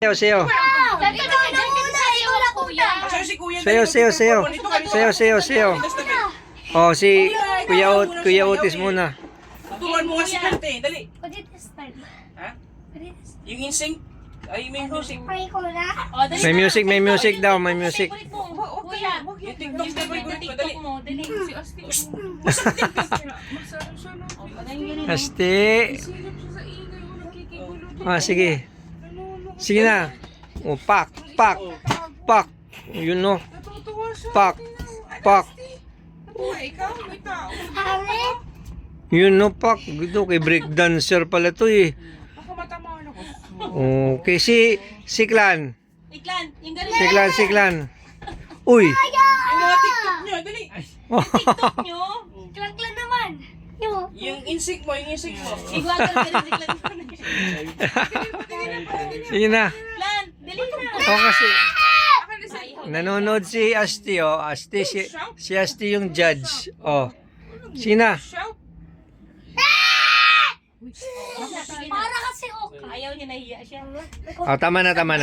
Sayo, sayo. Sabi ko na muna, wala kuya. Sayo, sayo, sayo. Sayo, sayo, sayo. Oh, si Kuya Otis muna. Turuan mo nga si Kante, dali. Pwede start. Ha? Yung insync, ay may music. Pray ko na. Oh, dali May na. music daw, may music. Favorite mo. Kuya, Yung TikTok na yung favorite ko, dali. TikTok mo, dali. Si Asti. Masarap siya no. Oh, patayin ganun. Asti. Silip siya sa ingay. Nakikigulo din. Ah, sige. Sige na. Oh, pak, pak, pak. Yun no. Natutuwa siya. Pak, pak. Oh, ikaw, may tao. Hangit. Yun no, pak. Ito, kay breakdancer pala to eh. Baka matamaan ako. Okay, si Clan. Iklan, yung ganun. Si Clan. Uy. Yung mga TikTok nyo, dali. TikTok nyo. Klang-klang naman. Yung. Yung insync mo, yung insync mo. Igwagan ka rin, iklan. Sige na. Iklan, dali na. Oh, kasi Akin na sa nanonood si Asti, oh. Asti, si Asti yung judge. Oh. Sige na. shout. Para kasi okay. Ayaw niya, nahiya siya. Oh, tama na, tama na.